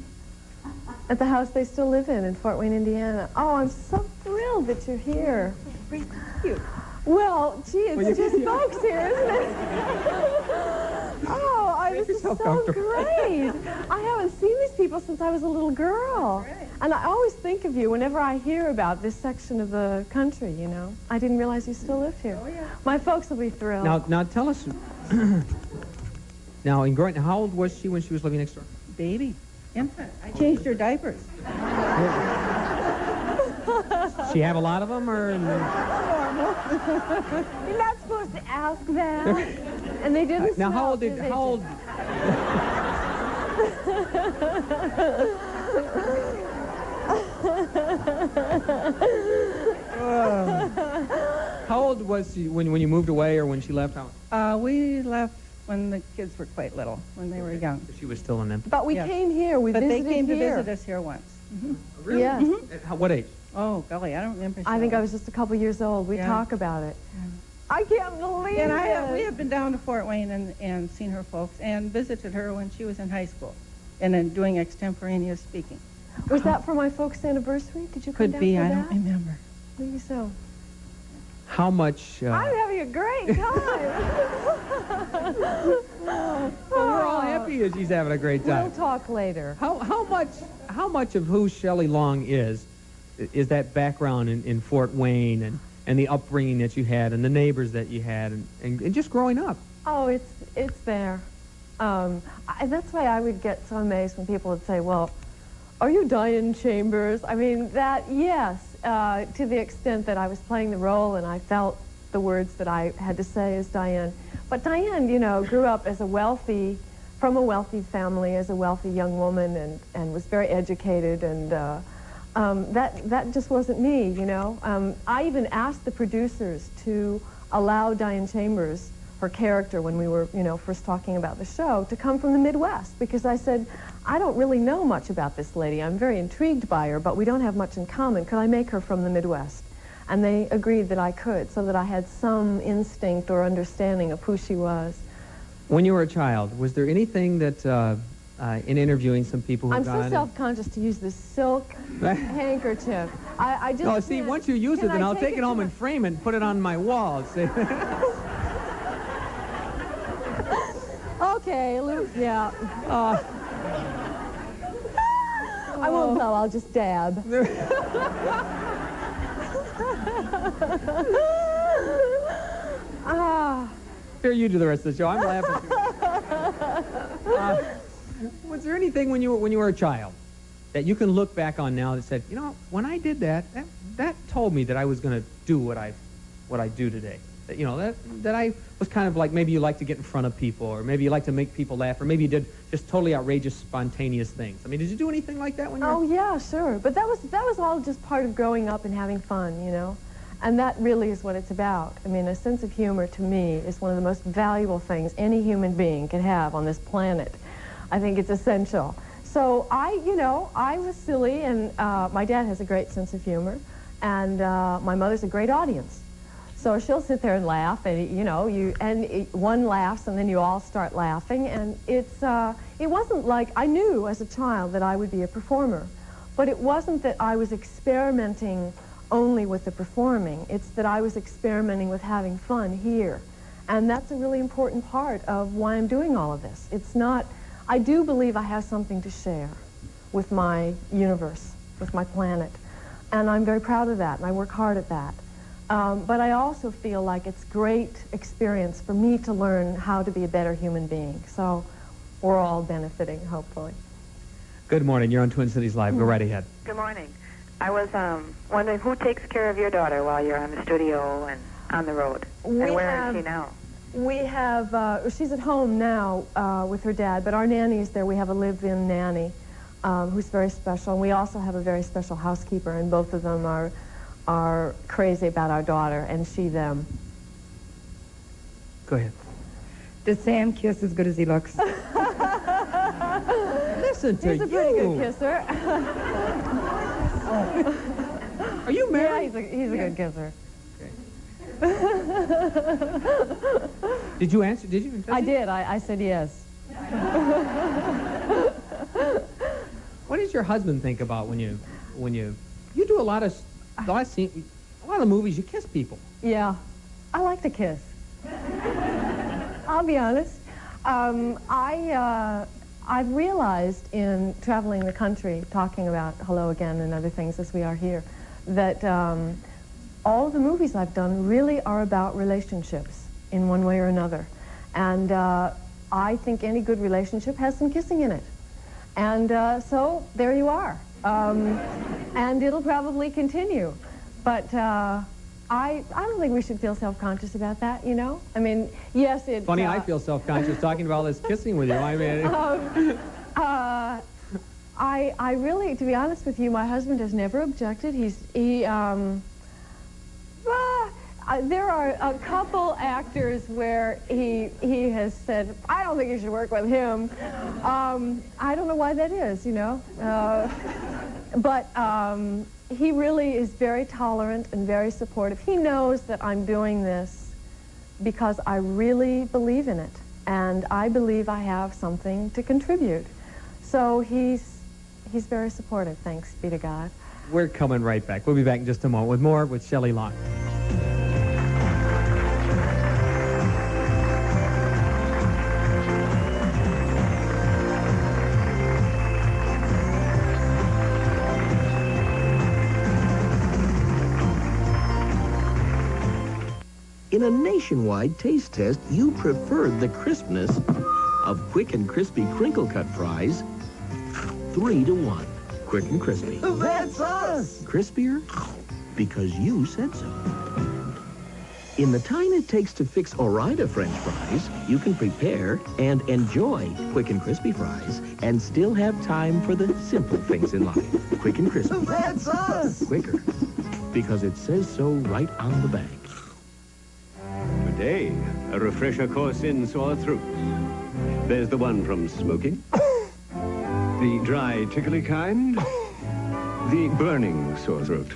At the house they still live in Fort Wayne, Indiana. Oh, I'm so thrilled that you're here. Great to see you. Well, gee, it's just folks here, isn't it? Oh, this is so great. I haven't seen these people since I was a little girl. Right. And I always think of you whenever I hear about this section of the country, I didn't realize you still lived here. Oh, yeah. My folks will be thrilled. Now tell us, now, how old was she when she was living next door? Baby. Infant. I changed her diapers. She have a lot of them, or? You're not supposed to ask that. And they didn't. Now, how old was she when you moved away, or when she left? We left when the kids were quite little, when they were young. She was still an infant. But we came here. We visited here. But they came to visit us here once. Mm-hmm. Really? Yes. At what age? Oh, golly, I don't remember. I think I was just a couple years old. We talk about it. Yeah. I can't believe it. And we have been down to Fort Wayne and seen her folks and visited her when she was in high school and then doing extemporaneous speaking. Was that for my folks' anniversary? Did you come Could down be, for I that? don't remember. Maybe so. How much? I'm having a great time. Well, we're all happy that she's having a great time. We'll talk later. How much of who ShellyLong is that background in Fort Wayne and the upbringing that you had and the neighbors that you had and just growing up? Oh, it's there. That's why I would get so amazed when people would say, well, are you Diane Chambers? I mean, yes, to the extent that I was playing the role and I felt the words that I had to say as Diane. But Diane, grew up as a wealthy from a wealthy family as a wealthy young woman and was very educated, and that just wasn't me, you know. I even asked the producers to allow Diane Chambers, her character when we were, you know, first talking about the show, to come from the Midwest, because I said, I don't really know much about this lady. I'm very intrigued by her, but we don't have much in common. Could I make her from the Midwest? And they agreed that I could, so that I had some instinct or understanding of who she was. When you were a child, was there anything that, in interviewing some people who I'm got so self-conscious to use this silk handkerchief. I just No, see, once you use it, then I'll take it home and frame it and put it on my wall. Okay, Luke, yeah. I won't blow, I'll just dab. Here, you do the rest of the show. I'm laughing. Was there anything when you were a child that you can look back on now that said, you know, when I did that told me that I was going to do what I do today? That, you know, that I was kind of like, maybe you like to get in front of people, or maybe you like to make people laugh, or maybe you did just totally outrageous, spontaneous things. I mean, did you do anything like that when you were... Oh, yeah, sure. But that was all just part of growing up and having fun, you know? And that really is what it's about. I mean, a sense of humor, to me, is one of the most valuable things any human being can have on this planet. I think it's essential. So I was silly, and my dad has a great sense of humor, and my mother's a great audience. So she'll sit there and laugh, and one laughs, and then you all start laughing, and it wasn't like, I knew as a child that I would be a performer, but it wasn't that I was experimenting only with the performing. It's that I was experimenting with having fun here. And that's a really important part of why I'm doing all of this. It's not, I do believe I have something to share with my universe, with my planet. And I'm very proud of that, and I work hard at that. But I also feel like it's great experience for me to learn how to be a better human being. So we're all benefiting, hopefully. Good morning. You're on Twin Cities Live. Go right ahead. Good morning. I was wondering who takes care of your daughter while you're on the studio and on the road? And where is she now? We have, she's at home now with her dad, but our nanny is there. We have a live-in nanny who's very special. And we also have a very special housekeeper, and both of them are crazy about our daughter, and she them. Go ahead. Does Sam kiss as good as he looks? Listen to you. He's a pretty good kisser. Are you married? Yeah, he's a good kisser. Did you answer? Did you? I did. I said yes. What does your husband think about when you do a lot of movies? You kiss people. Yeah, I like to kiss. I'll be honest. I've realized in traveling the country, talking about Hello Again and other things as we are here, that all of the movies I've done really are about relationships in one way or another. And I think any good relationship has some kissing in it. And so there you are. And it'll probably continue. But I don't think we should feel self-conscious about that, you know? I mean, yes, it's... Funny, I feel self-conscious talking about all this kissing with you. I mean... I really, to be honest with you, my husband has never objected. There are a couple actors where he has said, I don't think you should work with him. I don't know why that is, you know? But he really is very tolerant and very supportive. He knows that I'm doing this because I really believe in it, and I believe I have something to contribute. So he's very supportive, thanks be to God. We're coming right back. We'll be back in just a moment with more with Shelley Long. In a nationwide taste test, you preferred the crispness of Quick and Crispy crinkle-cut fries 3-to-1. Quick and Crispy. That's us! Crispier? Because you said so. In the time it takes to fix Ore-Ida French fries, you can prepare and enjoy quick and crispy fries and still have time for the simple things in life. Quick and crispy. That's us! Quicker. Because it says so right on the bag. Today, a refresher course in sore throats. There's the one from smoking, the dry, tickly kind, the burning sore throat.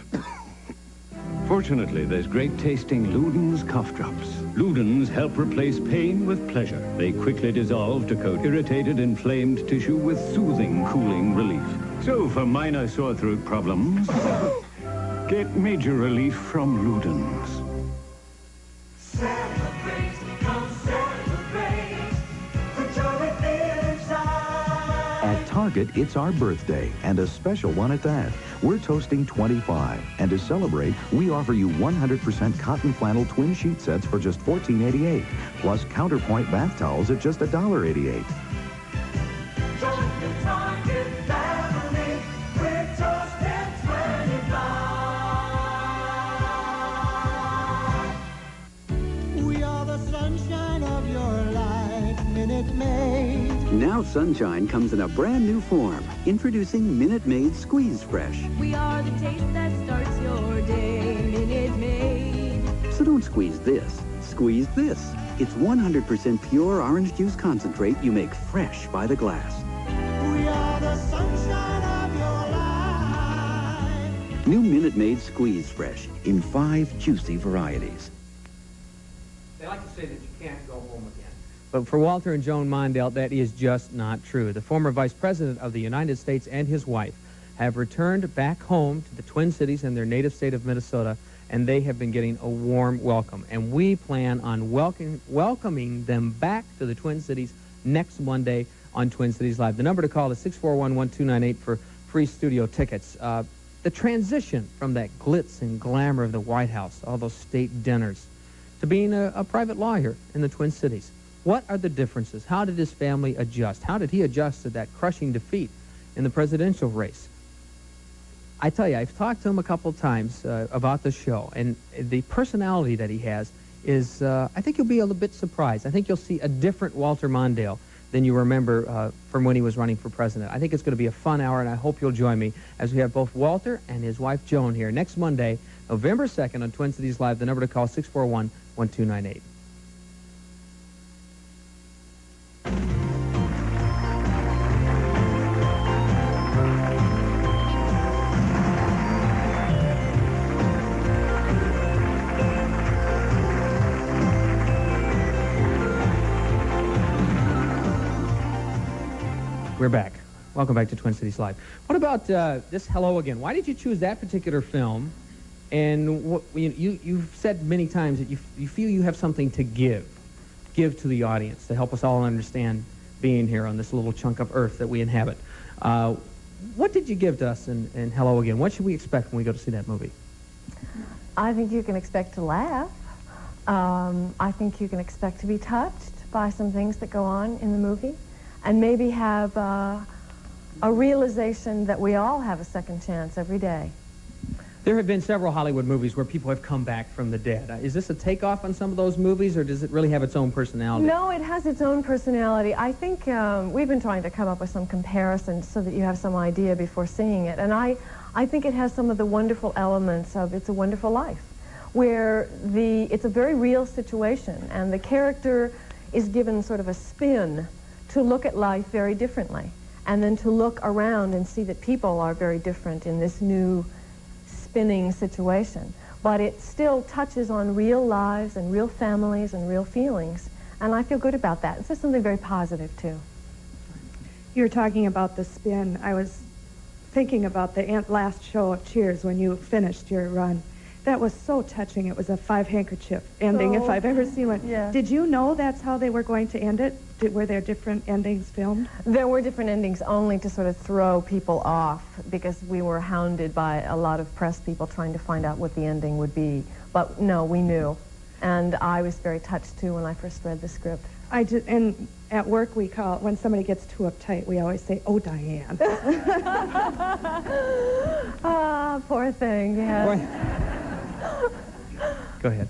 Fortunately, there's great-tasting Luden's cough drops. Luden's help replace pain with pleasure. They quickly dissolve to coat irritated, inflamed tissue with soothing, cooling relief. So for minor sore throat problems, get major relief from Luden's. At Target, it's our birthday, and a special one at that. We're toasting 25, and to celebrate, we offer you 100% cotton flannel twin sheet sets for just $14.88, plus counterpoint bath towels at just $1.88. Join the Target family. We're toasting 25. We are the sunshine of your life, Minute Maid. Now Sunshine comes in a brand new form. Introducing Minute Maid Squeeze Fresh. We are the taste that starts your day, Minute Maid. So don't squeeze this. Squeeze this. It's 100% pure orange juice concentrate you make fresh by the glass. We are the sunshine of your life. New Minute Maid Squeeze Fresh in 5 juicy varieties. They like to say that you can't go home again. But for Walter and Joan Mondale, that is just not true. The former Vice President of the United States and his wife have returned back home to the Twin Cities in their native state of Minnesota, and they have been getting a warm welcome. And we plan on welcoming them back to the Twin Cities next Monday on Twin Cities Live. The number to call is 641-1298 for free studio tickets. The transition from that glitz and glamour of the White House, all those state dinners, to being a private lawyer in the Twin Cities. What are the differences? How did his family adjust? How did he adjust to that crushing defeat in the presidential race? I tell you, I've talked to him a couple times about the show, and the personality that he has is, I think you'll be a little bit surprised. I think you'll see a different Walter Mondale than you remember from when he was running for president. I think it's going to be a fun hour, and I hope you'll join me as we have both Walter and his wife Joan here next Monday, November 2nd on Twin Cities Live. The number to call, 641-1298. We're back. Welcome back to Twin Cities Live. What about this Hello Again? Why did you choose that particular film? And what, you've said many times that you feel you have something to give to the audience to help us all understand being here on this little chunk of earth that we inhabit. What did you give to us in Hello Again? What should we expect when we go to see that movie? I think you can expect to laugh. I think you can expect to be touched by some things that go on in the movie, and maybe have a realization that we all have a second chance every day. There have been several Hollywood movies where people have come back from the dead. Is this a takeoff on some of those movies, or does it really have its own personality? No, it has its own personality. I think we've been trying to come up with some comparisons so that you have some idea before seeing it. And I think it has some of the wonderful elements of It's a Wonderful Life, where it's a very real situation, and the character is given sort of a spin to look at life very differently, and then to look around and see that people are very different in this new spinning situation. But it still touches on real lives and real families and real feelings, and I feel good about that. It's just something very positive, too. You were talking about the spin. I was thinking about the last show of Cheers when you finished your run. That was so touching. It was a 5-handkerchief ending, if I've ever seen one. Yeah. Did you know that's how they were going to end it? Were there different endings filmed? There were different endings, only to sort of throw people off, because we were hounded by a lot of press people trying to find out what the ending would be. But no, we knew. And I was very touched, too, when I first read the script. And at work we call, when somebody gets too uptight, we always say, "Oh, Diane." Ah, poor thing, yeah. Go ahead.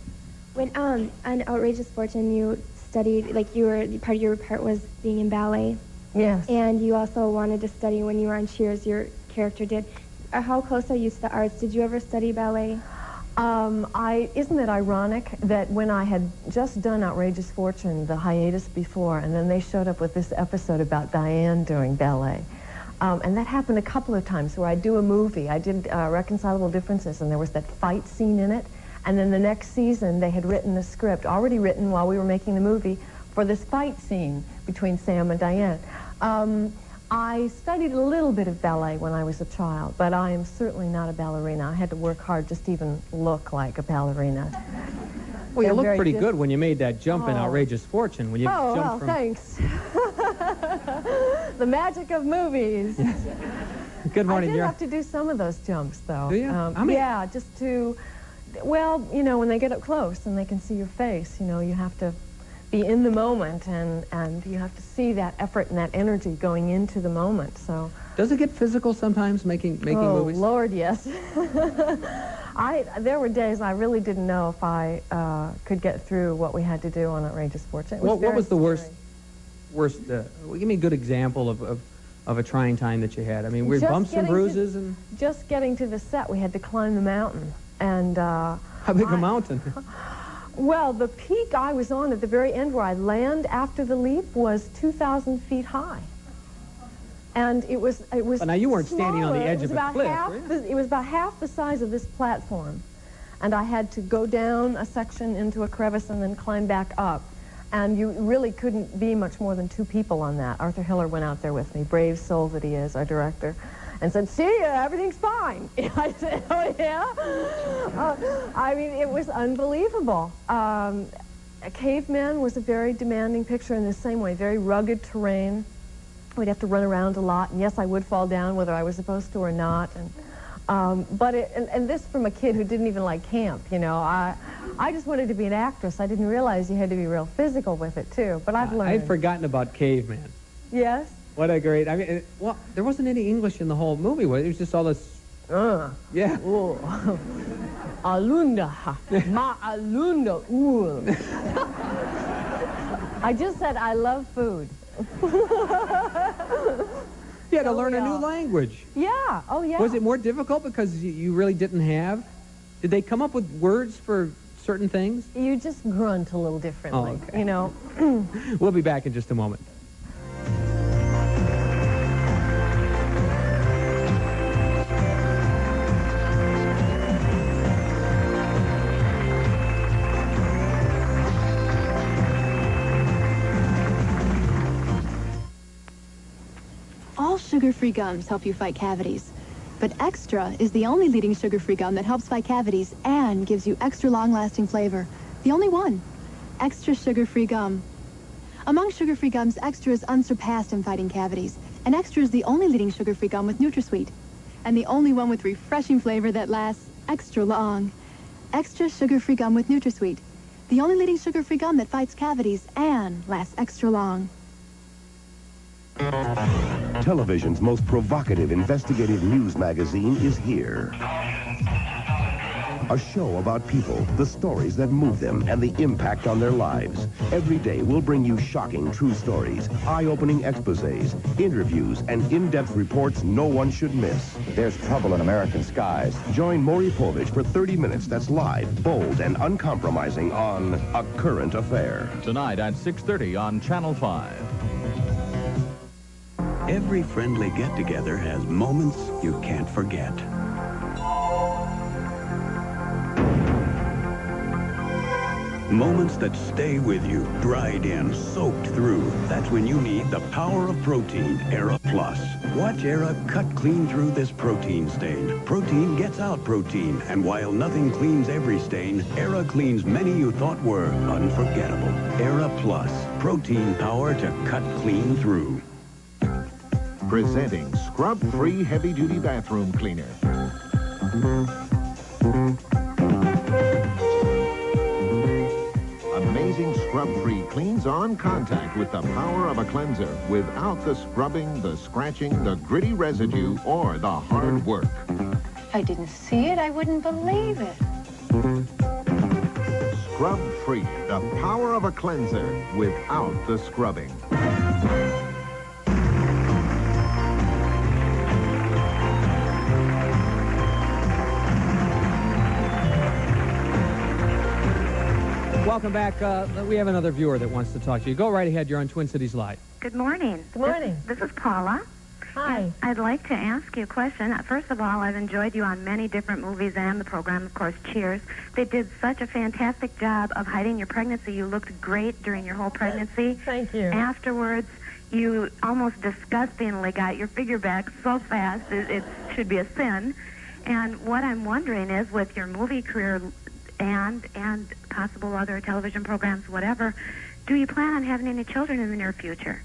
When on Outrageous Fortune, you studied, like part of your part was being in ballet. Yes. And you also wanted to study when you were on Cheers, your character did. How close are you to the arts? Did you ever study ballet? Isn't it ironic that when I had just done Outrageous Fortune, the hiatus before, and then they showed up with this episode about Diane doing ballet. And that happened a couple of times where I'd do a movie. I did Reconcilable Differences, and there was that fight scene in it. And then the next season, they had written a script, already written while we were making the movie, for this fight scene between Sam and Diane. I studied a little bit of ballet when I was a child, but I am certainly not a ballerina. I had to work hard just to even look like a ballerina. Well, you looked pretty good when you made that jump in Outrageous Fortune. When you jumped from... thanks. The magic of movies. Good morning, I did have to do some of those jumps, though. Do you? Yeah, just to, well, you know, when they get up close and they can see your face, you know, you have to be in the moment, and you have to see that effort and that energy going into the moment. So does it get physical sometimes making movies? Oh Lord, yes. There were days I really didn't know if I could get through what we had to do on Outrageous Fortune. What was the worst? Give me a good example of a trying time that you had. I mean, were bumps and bruises and just getting to the set, we had to climb the mountain, and how big a mountain? Well, the peak I was on at the very end where I land after the leap was 2,000 feet high. And it was But now you weren't standing on the edge of a cliff, It was about half the size of this platform. And I had to go down a section into a crevice and then climb back up. And you really couldn't be much more than 2 people on that. Arthur Hiller went out there with me, brave soul that he is, our director, and said, "See ya, everything's fine." I said, "Oh, yeah?" I mean, it was unbelievable. Caveman was a very demanding picture in the same way, very rugged terrain. We'd have to run around a lot, and yes, I would fall down whether I was supposed to or not. And this from a kid who didn't even like camp, you know. I just wanted to be an actress. I didn't realize you had to be real physical with it, too, but I've learned. I'd forgotten about Caveman. Yes? What a great, I mean, well, there wasn't any English in the whole movie, was it? It was just all this, yeah. Oh. Alunda, ma alunda, ooh. I just said I love food. You had to learn a new language. Yeah, oh yeah. Was it more difficult because you really didn't have? Did they come up with words for certain things? You just grunt a little differently, you know. We'll be back in just a moment. All sugar-free gums help you fight cavities. But Extra is the only leading sugar-free gum that helps fight cavities and gives you extra long-lasting flavor. The only one. Extra sugar-free gum. Among sugar-free gums, Extra is unsurpassed in fighting cavities. And Extra is the only leading sugar-free gum with NutraSweet. And the only one with refreshing flavor that lasts extra long. Extra sugar-free gum with NutraSweet. The only leading sugar-free gum that fights cavities and lasts extra long. Television's most provocative investigative news magazine is here. A show about people, the stories that move them, and the impact on their lives. Every day we'll bring you shocking true stories, eye-opening exposés, interviews, and in-depth reports no one should miss. There's trouble in American skies. Join Maury Povich for 30 minutes that's live, bold, and uncompromising on A Current Affair. Tonight at 6:30 on Channel 5. Every friendly get-together has moments you can't forget. Moments that stay with you, dried in, soaked through. That's when you need the power of protein, Era Plus. Watch Era cut clean through this protein stain. Protein gets out protein, and while nothing cleans every stain, Era cleans many you thought were unforgettable. Era Plus, protein power to cut clean through. Presenting Scrub-Free Heavy-Duty Bathroom Cleaner. Amazing Scrub-Free cleans on contact with the power of a cleanser without the scrubbing, the scratching, the gritty residue, or the hard work. If I didn't see it, I wouldn't believe it. scrub-free. The power of a cleanser without the scrubbing. Welcome back. We have another viewer that wants to talk to you. Go right ahead. You're on Twin Cities Live. Good morning. Good morning. This is Paula. Hi. I'd like to ask you a question. First of all, I've enjoyed you on many different movies and the program, of course, Cheers. They did such a fantastic job of hiding your pregnancy. You looked great during your whole pregnancy. Thank you. Afterwards, you almost disgustingly got your figure back so fast, it should be a sin. And what I'm wondering is, with your movie career and possible other television programs, whatever, do you plan on having any children in the near future?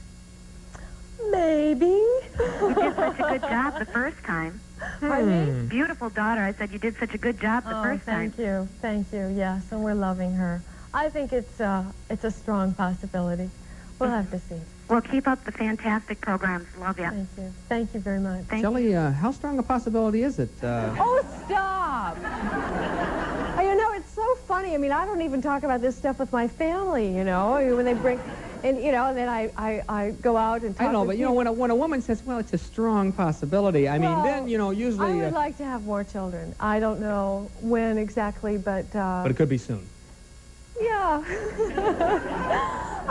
Maybe. You did such a good job the first time. Pardon me? Beautiful daughter. I said you did such a good job the first time. Thank you. Thank you. Yes, and we're loving her. I think it's a strong possibility. We'll have to see. Well, keep up the fantastic programs. Love you. Thank you. Thank you very much. Shelley, how strong a possibility is it? Oh, stop! You know, it's so funny. I mean, I don't even talk about this stuff with my family, you know, when they bring... And, you know, and then I go out and talk I know, with but, you know, when a woman says, well, it's a strong possibility, I mean, then, you know, usually... I would like to have more children. I don't know when exactly, but... But it could be soon. Yeah.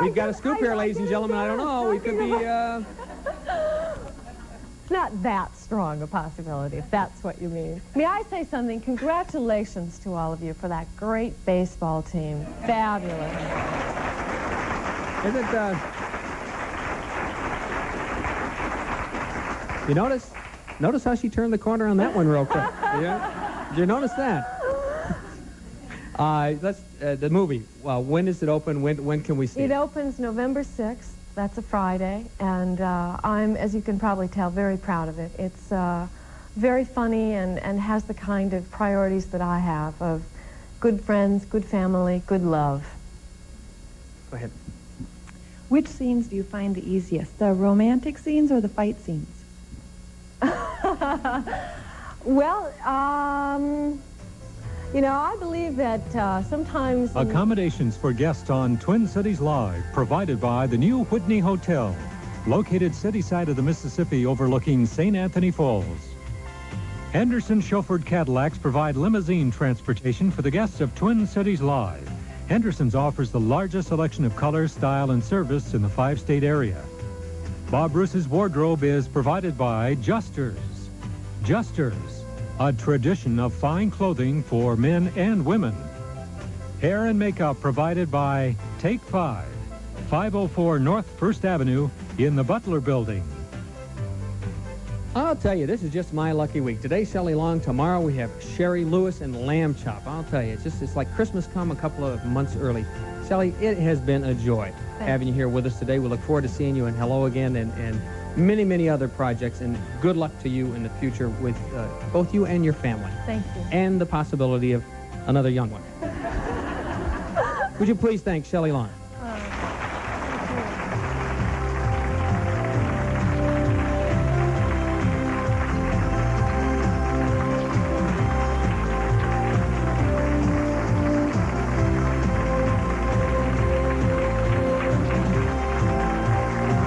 We've got a scoop here, ladies and gentlemen. I don't know. We could be... It's not that strong a possibility, if that's what you mean. May I say something? Congratulations to all of you for that great baseball team. Fabulous. Is it, you notice how she turned the corner on that one real quick? Yeah? Did you notice that? The movie, when does it open? When can we see it? It opens November 6th. That's a Friday. And I'm, as you can probably tell, very proud of it. It's very funny and has the kind of priorities that I have of good friends, good family, good love. Go ahead. Which scenes do you find the easiest, the romantic scenes or the fight scenes? Well, you know, I believe that sometimes... Accommodations for guests on Twin Cities Live, provided by the new Whitney Hotel, located city side of the Mississippi overlooking St. Anthony Falls. Henderson chauffeured Cadillacs provide limousine transportation for the guests of Twin Cities Live. Henderson's offers the largest selection of color, style, and service in the 5-state area. Bob Bruce's wardrobe is provided by Justers. Justers, a tradition of fine clothing for men and women. Hair and makeup provided by Take 5, 504 North 1st Avenue in the Butler Building. I'll tell you, this is just my lucky week. Today, Shelley Long. Tomorrow, we have Sherry Lewis and Lamb Chop. I'll tell you, it's like Christmas come a couple of months early. Shelley, it has been a joy having you here with us today. We look forward to seeing you in Hello Again and many, many other projects. And good luck to you in the future with both you and your family. Thank you. And the possibility of another young one. Would you please thank Shelley Long?